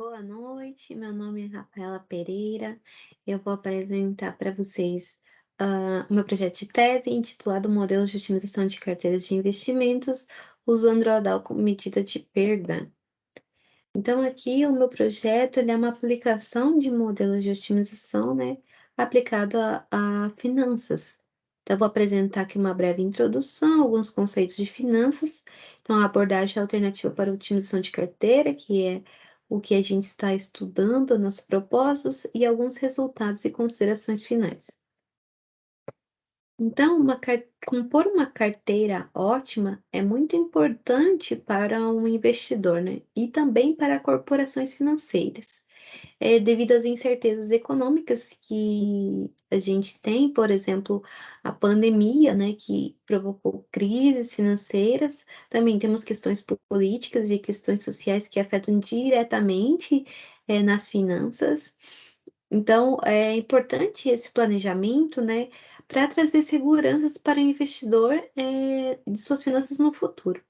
Boa noite, meu nome é Rafaela Pereira. Eu vou apresentar para vocês o meu projeto de tese intitulado Modelo de Otimização de Carteiras de Investimentos usando o drawdown como medida de perda. Então, aqui o meu projeto ele é uma aplicação de modelos de otimização, né, aplicado a finanças. Então, eu vou apresentar aqui uma breve introdução, alguns conceitos de finanças. Então, a abordagem alternativa para a otimização de carteira, que é o que a gente está estudando nos propósitos, e alguns resultados e considerações finais. Então, compor uma carteira ótima é muito importante para um investidor, né? E também para corporações financeiras. Devido às incertezas econômicas que a gente tem, por exemplo, a pandemia, né, que provocou crises financeiras, também temos questões políticas e questões sociais que afetam diretamente, nas finanças. Então, é importante esse planejamento, né, para trazer seguranças para o investidor, de suas finanças no futuro.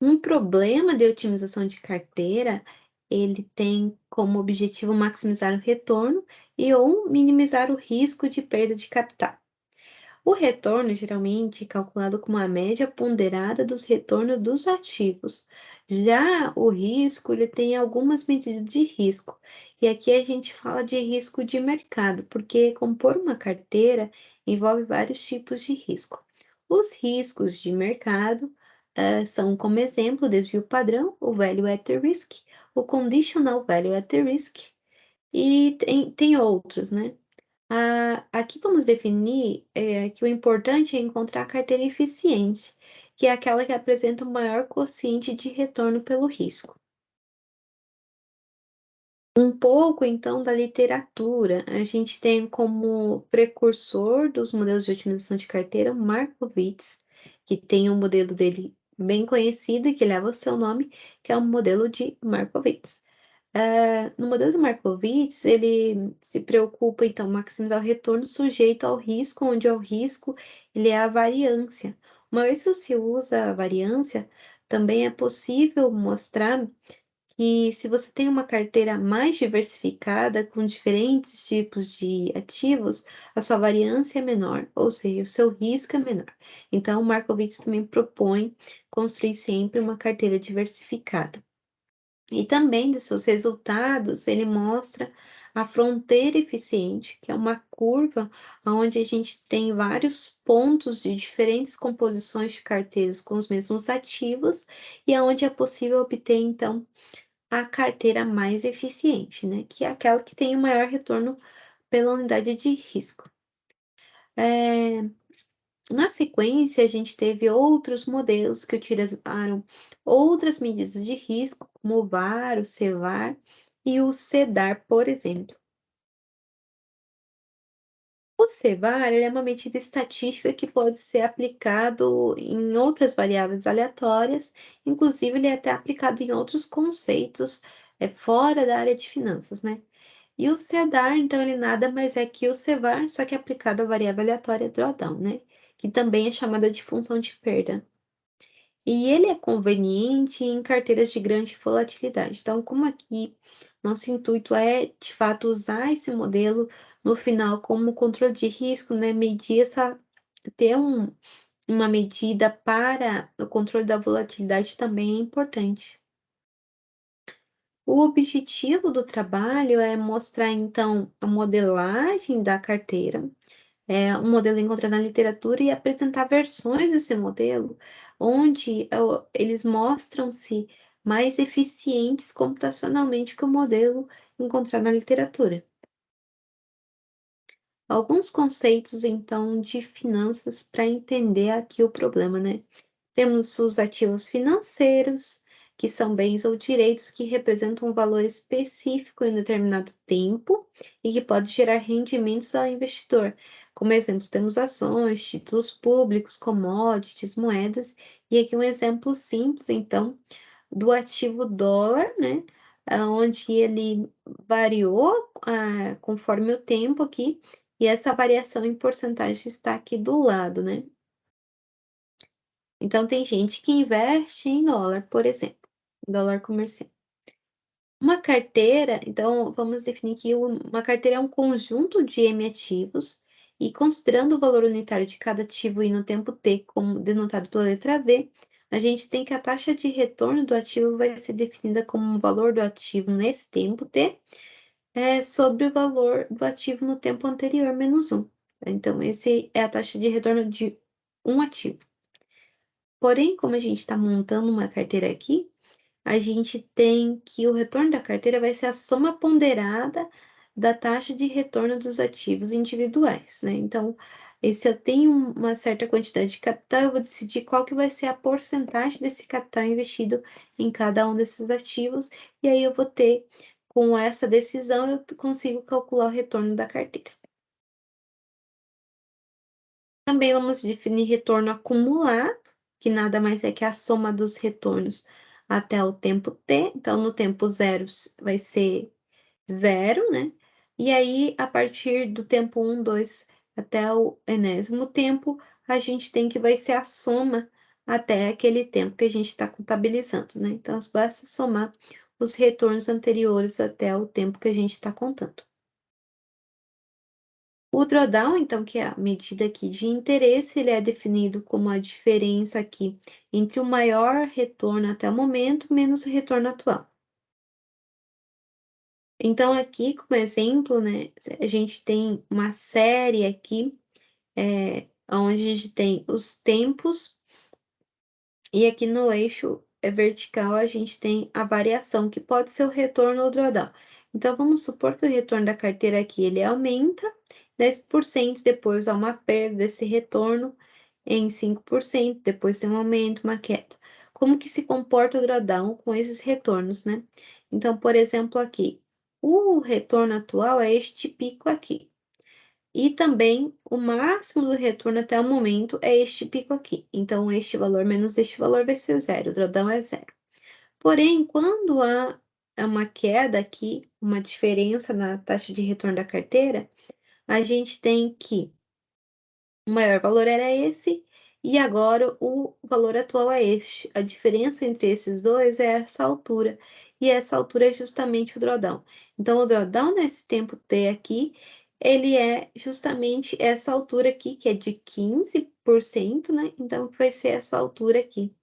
Um problema de otimização de carteira, ele tem como objetivo maximizar o retorno e ou minimizar o risco de perda de capital. O retorno geralmente é calculado como a média ponderada dos retornos dos ativos. Já o risco, ele tem algumas medidas de risco. E aqui a gente fala de risco de mercado, porque compor uma carteira envolve vários tipos de risco. Os riscos de mercado são, como exemplo, o desvio padrão, o value at risk, o conditional value at risk, e tem outros, né? Aqui vamos definir que o importante é encontrar a carteira eficiente, que é aquela que apresenta o maior quociente de retorno pelo risco. Um pouco, então, da literatura. A gente tem como precursor dos modelos de otimização de carteira o Markowitz, que tem um modelo dele bem conhecido e que leva o seu nome, que é o modelo de Markowitz. No modelo de Markowitz, ele se preocupa, então, em maximizar o retorno sujeito ao risco, onde o risco ele é a variância. Uma vez que você usa a variância, também é possível mostrar que se você tem uma carteira mais diversificada, com diferentes tipos de ativos, a sua variância é menor, ou seja, o seu risco é menor. Então, o Markowitz também propõe construir sempre uma carteira diversificada. E também de seus resultados, ele mostra a fronteira eficiente, que é uma curva onde a gente tem vários pontos de diferentes composições de carteiras com os mesmos ativos e aonde é possível obter, então, a carteira mais eficiente, né? Que é aquela que tem o maior retorno pela unidade de risco. É, Na sequência, a gente teve outros modelos que utilizaram outras medidas de risco, como o VaR, o CVaR e o CEDAR, por exemplo. O CVaR ele é uma medida estatística que pode ser aplicado em outras variáveis aleatórias, inclusive ele é até aplicado em outros conceitos fora da área de finanças, né? E o CEDAR, então, ele nada mais é que o CVaR, só que aplicado à variável aleatória drawdown, né? Que também é chamada de função de perda. E ele é conveniente em carteiras de grande volatilidade. Então, como aqui nosso intuito é, de fato, usar esse modelo no final como controle de risco, né? Ter uma medida para o controle da volatilidade também é importante. O objetivo do trabalho é mostrar, então, a modelagem da carteira, um modelo encontrado na literatura e apresentar versões desse modelo, onde eles mostram-se mais eficientes computacionalmente que o modelo encontrado na literatura. Alguns conceitos, então, de finanças para entender aqui o problema, né? Temos os ativos financeiros, que são bens ou direitos que representam um valor específico em determinado tempo e que pode gerar rendimentos ao investidor. Como exemplo, temos ações, títulos públicos, commodities, moedas, e aqui um exemplo simples, então, do ativo dólar, né? Onde ele variou conforme o tempo aqui, e essa variação em porcentagem está aqui do lado, né? Então, tem gente que investe em dólar, por exemplo. dólar comercial. Uma carteira, então vamos definir que uma carteira é um conjunto de M ativos e considerando o valor unitário de cada ativo e no tempo T, como denotado pela letra V, a gente tem que a taxa de retorno do ativo vai ser definida como o valor do ativo nesse tempo T, sobre o valor do ativo no tempo anterior menos um. Então, esse é a taxa de retorno de um ativo. Porém, como a gente está montando uma carteira aqui, a gente tem que o retorno da carteira vai ser a soma ponderada da taxa de retorno dos ativos individuais, né? Então, se eu tenho uma certa quantidade de capital, eu vou decidir qual que vai ser a porcentagem desse capital investido em cada um desses ativos, e aí eu vou ter, com essa decisão, eu consigo calcular o retorno da carteira. Também vamos definir retorno acumulado, que nada mais é que a soma dos retornos até o tempo t. Então, no tempo zero vai ser zero, né? E aí, a partir do tempo 1, 2 até o enésimo tempo, a gente tem que vai ser a soma até aquele tempo que a gente está contabilizando, né? Então, basta somar os retornos anteriores até o tempo que a gente está contando. O drawdown, então, que é a medida aqui de interesse, ele é definido como a diferença aqui entre o maior retorno até o momento menos o retorno atual. Então, aqui, como exemplo, né, a gente tem uma série aqui, onde a gente tem os tempos, e aqui no eixo vertical a gente tem a variação, que pode ser o retorno ou drawdown. Então, vamos supor que o retorno da carteira aqui, ele aumenta 10%, depois há uma perda desse retorno em 5%, depois tem um aumento, uma queda. Como que se comporta o drawdown com esses retornos, né? Então, por exemplo, aqui, o retorno atual é este pico aqui. E também o máximo do retorno até o momento é este pico aqui. Então, este valor menos este valor vai ser zero, o drawdown é zero. Porém, quando há uma queda aqui, uma diferença na taxa de retorno da carteira, a gente tem que o maior valor era esse, e agora o valor atual é este. A diferença entre esses dois é essa altura, e essa altura é justamente o drawdown. Então, o drawdown nesse tempo T aqui, ele é justamente essa altura aqui, que é de 15%, né? Então, vai ser essa altura aqui,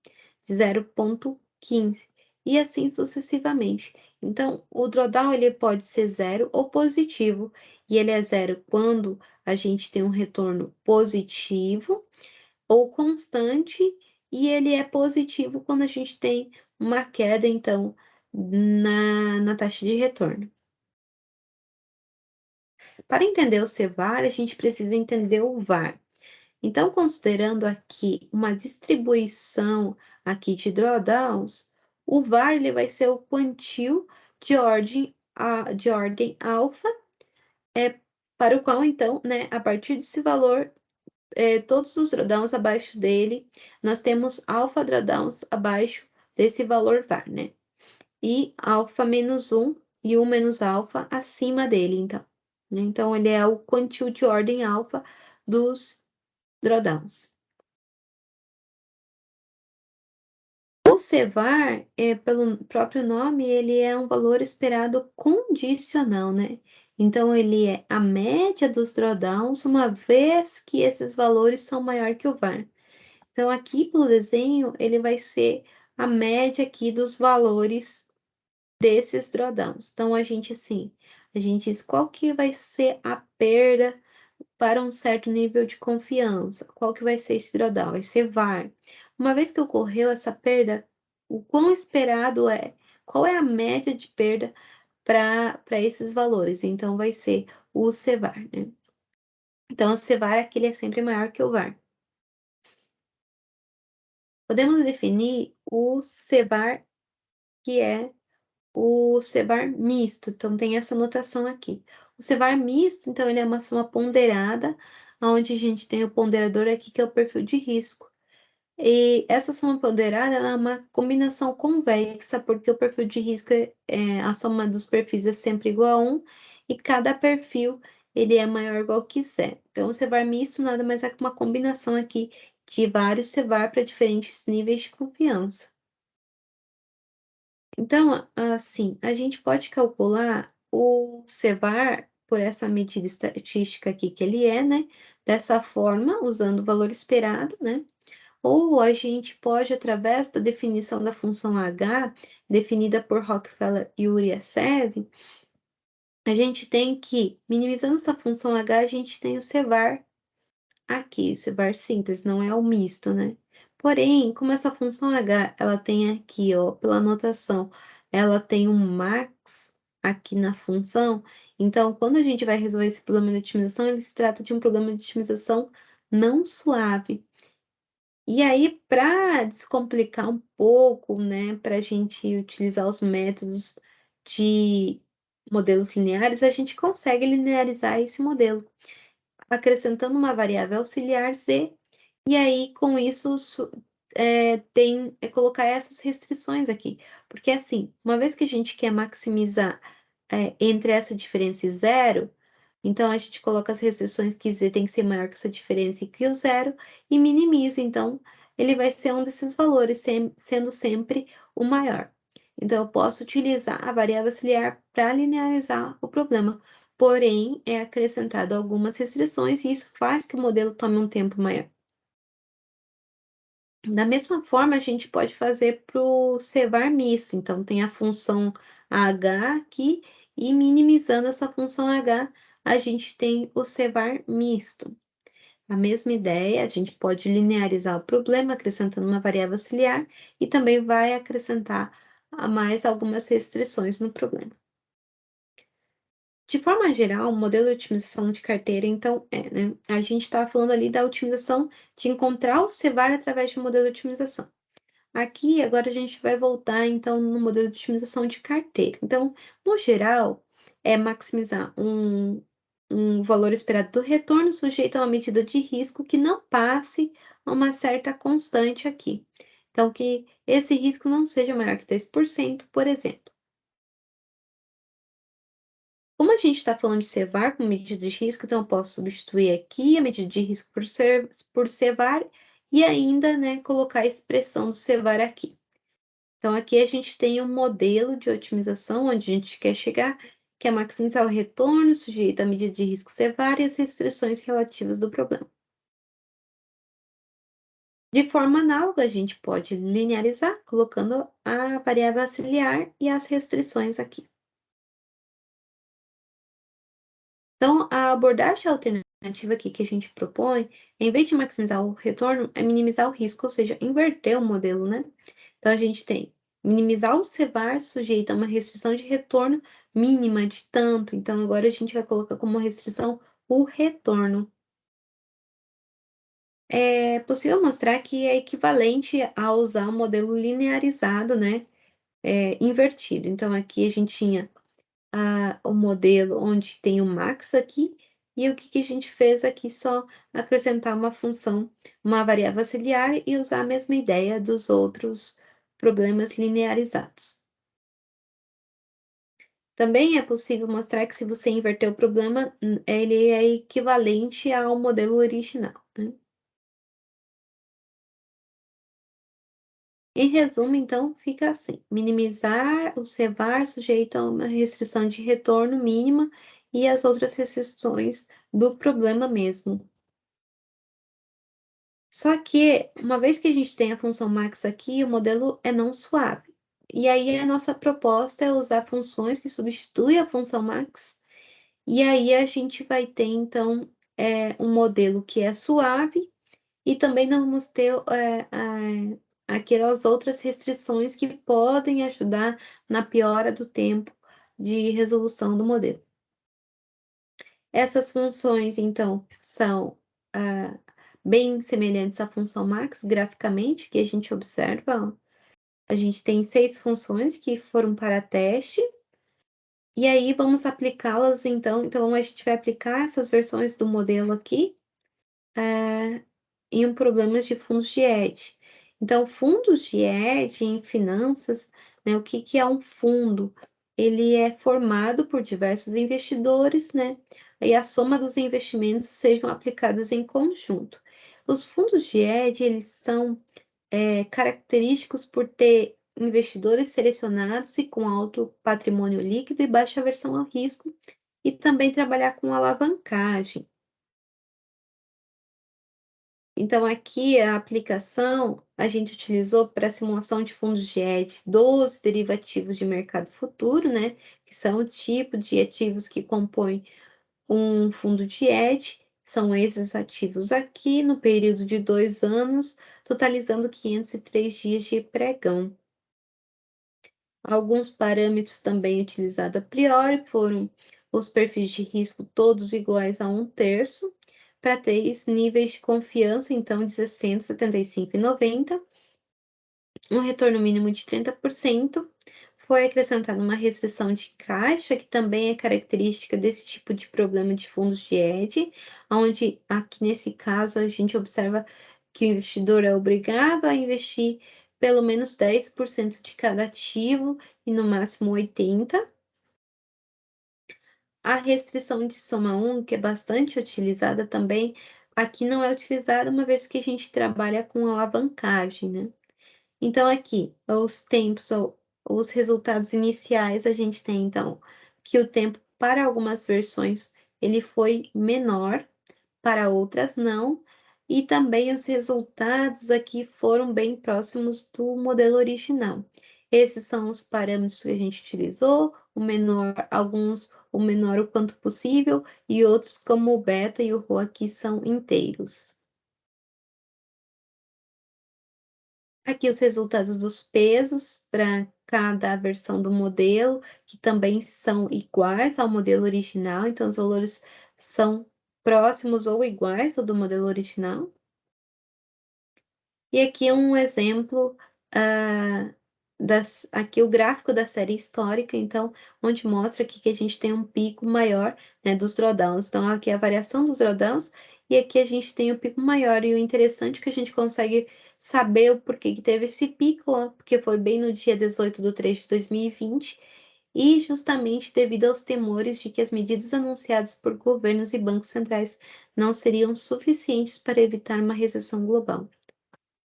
0,15, e assim sucessivamente. Então, o drawdown ele pode ser zero ou positivo, e ele é zero quando a gente tem um retorno positivo ou constante, e ele é positivo quando a gente tem uma queda, então, na taxa de retorno. Para entender o CVaR, a gente precisa entender o VaR. Então, considerando aqui uma distribuição aqui de drawdowns, o VaR ele vai ser o quantil de ordem alfa, para o qual, então, né, a partir desse valor, todos os drawdowns abaixo dele, nós temos alfa drawdowns abaixo desse valor VaR, né? E alfa menos 1 e 1 menos alfa acima dele, então. Então, ele é o quantil de ordem alfa dos drawdowns. O CVaR, pelo próprio nome, ele é um valor esperado condicional, né? Então, ele é a média dos drawdowns, uma vez que esses valores são maior que o VaR. Então, aqui pelo desenho, ele vai ser a média aqui dos valores desses drawdowns. Então, a gente diz qual que vai ser a perda para um certo nível de confiança. Qual que vai ser esse drawdown? Vai ser VaR. Uma vez que ocorreu essa perda, o quão esperado é? Qual é a média de perda para esses valores? Então, vai ser o CVaR, né? Então, o CVaR aqui ele é sempre maior que o VaR. Podemos definir o CVaR, que é o CVaR misto, então tem essa notação aqui. O CVaR misto, então, ele é uma soma ponderada, onde a gente tem o ponderador aqui, que é o perfil de risco. E essa soma ponderada, ela é uma combinação convexa, porque o perfil de risco, a soma dos perfis é sempre igual a 1, e cada perfil, ele é maior ou igual que zero. Então, o CVaR misto nada mais é que uma combinação aqui de vários CVaR para diferentes níveis de confiança. Então, assim, a gente pode calcular o CEVAR por essa medida estatística aqui que ele é, né, dessa forma, usando o valor esperado, né, ou a gente pode, através da definição da função H, definida por Rockefeller e Uryasev, a gente tem que, minimizando essa função H, a gente tem o CEVAR aqui, o CEVAR simples, não é o misto, né. Porém, como essa função H, ela tem aqui, ó, pela notação, ela tem um max aqui na função, então quando a gente vai resolver esse problema de otimização, ele se trata de um problema de otimização não suave. E aí, para descomplicar um pouco, né, para a gente utilizar os métodos de modelos lineares, a gente consegue linearizar esse modelo, acrescentando uma variável auxiliar z, e aí com isso colocar essas restrições aqui. Porque assim, uma vez que a gente quer maximizar, entre essa diferença e zero, então a gente coloca as restrições que z tem que ser maior que essa diferença e que o zero, e minimiza, então ele vai ser um desses valores, sendo sempre o maior. Então eu posso utilizar a variável auxiliar para linearizar o problema, porém é acrescentado algumas restrições e isso faz que o modelo tome um tempo maior. Da mesma forma, a gente pode fazer para o cevar misto, então tem a função h aqui, e minimizando essa função h, a gente tem o cevar misto. A mesma ideia, a gente pode linearizar o problema acrescentando uma variável auxiliar e também vai acrescentar a mais algumas restrições no problema. De forma geral, o modelo de otimização de carteira, então, né? A gente estava falando ali da otimização de encontrar o cevar através de um modelo de otimização. Aqui, agora a gente vai voltar, então, no modelo de otimização de carteira. Então, no geral, é maximizar um valor esperado do retorno sujeito a uma medida de risco que não passe a uma certa constante aqui. Então, que esse risco não seja maior que 10%, por exemplo. Como a gente está falando de CEVAR como medida de risco, então eu posso substituir aqui a medida de risco por CEVAR e ainda, né, colocar a expressão do CEVAR aqui. Então, aqui a gente tem um modelo de otimização onde a gente quer chegar, que é maximizar o retorno sujeito à medida de risco CEVAR e as restrições relativas do problema. De forma análoga, a gente pode linearizar, colocando a variável auxiliar e as restrições aqui. Então, a abordagem alternativa aqui que a gente propõe, em vez de maximizar o retorno, é minimizar o risco, ou seja, inverter o modelo, né? Então, a gente tem minimizar o CEVAR sujeito a uma restrição de retorno mínima de tanto. Então, agora a gente vai colocar como restrição o retorno. É possível mostrar que é equivalente a usar um modelo linearizado, né? Invertido. Então, aqui a gente tinha o modelo onde tem o max aqui, e o que que a gente fez aqui? Só acrescentar uma função, uma variável auxiliar e usar a mesma ideia dos outros problemas linearizados. Também é possível mostrar que se você inverter o problema, ele é equivalente ao modelo original, né. Em resumo, então, fica assim: minimizar o CEVAR sujeito a uma restrição de retorno mínima e as outras restrições do problema mesmo. Só que, uma vez que a gente tem a função max aqui, o modelo é não suave. E aí a nossa proposta é usar funções que substituem a função max, e aí a gente vai ter então, um modelo que é suave e também não vamos ter, aquelas outras restrições que podem ajudar na piora do tempo de resolução do modelo. Essas funções, então, são, ah, bem semelhantes à função max graficamente, que a gente observa, ó. A gente tem 6 funções que foram para teste, e aí vamos aplicá-las então a gente vai aplicar essas versões do modelo aqui, em problemas de fundos de hedge. Então, fundos de hedge em finanças, né, o que que é um fundo? Ele é formado por diversos investidores, né, e a soma dos investimentos sejam aplicados em conjunto. Os fundos de hedge, eles são, característicos por ter investidores selecionados e com alto patrimônio líquido e baixa aversão ao risco, e também trabalhar com alavancagem. Então, aqui a aplicação a gente utilizou para simulação de fundos de hedge dos derivativos de mercado futuro, né? Que são o tipo de ativos que compõem um fundo de hedge. São esses ativos aqui no período de 2 anos, totalizando 503 dias de pregão. Alguns parâmetros também utilizados a priori foram os perfis de risco todos iguais a 1/3, para 3 níveis de confiança, então de 60, 75 e 90, um retorno mínimo de 30%. Foi acrescentada uma restrição de caixa, que também é característica desse tipo de problema de fundos de hedge, onde aqui nesse caso a gente observa que o investidor é obrigado a investir pelo menos 10% de cada ativo e no máximo 80%. A restrição de soma 1, que é bastante utilizada também, aqui não é utilizada, uma vez que a gente trabalha com alavancagem, né. Então aqui, os tempos ou os resultados iniciais, a gente tem então, que o tempo para algumas versões ele foi menor, para outras não, e também os resultados aqui foram bem próximos do modelo original. Esses são os parâmetros que a gente utilizou, o menor, alguns o menor o quanto possível, e outros como o beta e o rho aqui são inteiros. Aqui os resultados dos pesos para cada versão do modelo, que também são iguais ao modelo original, então os valores são próximos ou iguais ao do modelo original. E aqui é um exemplo, aqui o gráfico da série histórica, então, onde mostra aqui que a gente tem um pico maior, né, dos drawdowns. Então, aqui é a variação dos drawdowns, e aqui a gente tem o pico maior. E o interessante é que a gente consegue saber o porquê que teve esse pico, ó, porque foi bem no dia 18/3/2020, e justamente devido aos temores de que as medidas anunciadas por governos e bancos centrais não seriam suficientes para evitar uma recessão global.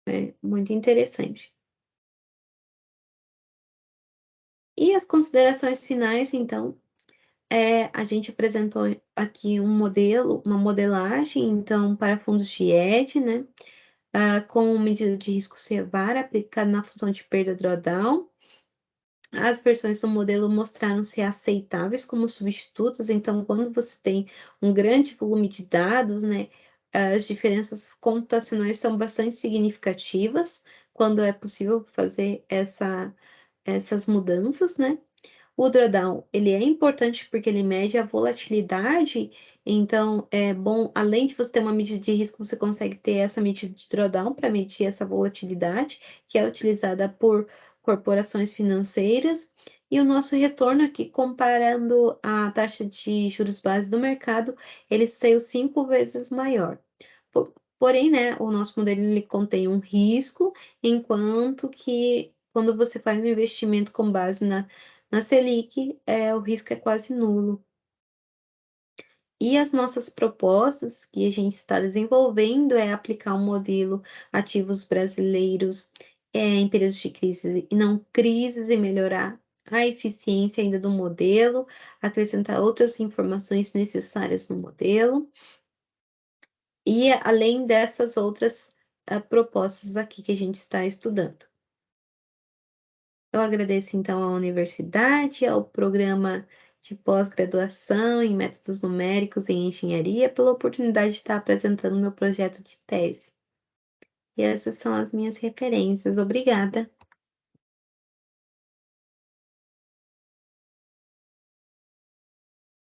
É, muito interessante. E as considerações finais, então, a gente apresentou aqui um modelo, uma modelagem, então, para fundos de hedge, né, com medida de risco CVaR aplicada na função de perda drawdown. As versões do modelo mostraram ser aceitáveis como substitutos, então, quando você tem um grande volume de dados, né, as diferenças computacionais são bastante significativas, quando é possível fazer essas mudanças, né. O drawdown, ele é importante porque ele mede a volatilidade, então é bom, além de você ter uma medida de risco, você consegue ter essa medida de drawdown para medir essa volatilidade, que é utilizada por corporações financeiras. E o nosso retorno aqui, comparando a taxa de juros base do mercado, ele saiu 5 vezes maior. Porém, né, o nosso modelo ele contém um risco, enquanto que quando você faz um investimento com base na Selic, o risco é quase nulo. E as nossas propostas que a gente está desenvolvendo é aplicar um modelo ativos brasileiros, em períodos de crise e não crises, e melhorar a eficiência ainda do modelo, acrescentar outras informações necessárias no modelo, e além dessas outras, propostas aqui que a gente está estudando. Eu agradeço então à universidade, ao programa de pós-graduação em métodos numéricos em engenharia, pela oportunidade de estar apresentando meu projeto de tese. E essas são as minhas referências. Obrigada.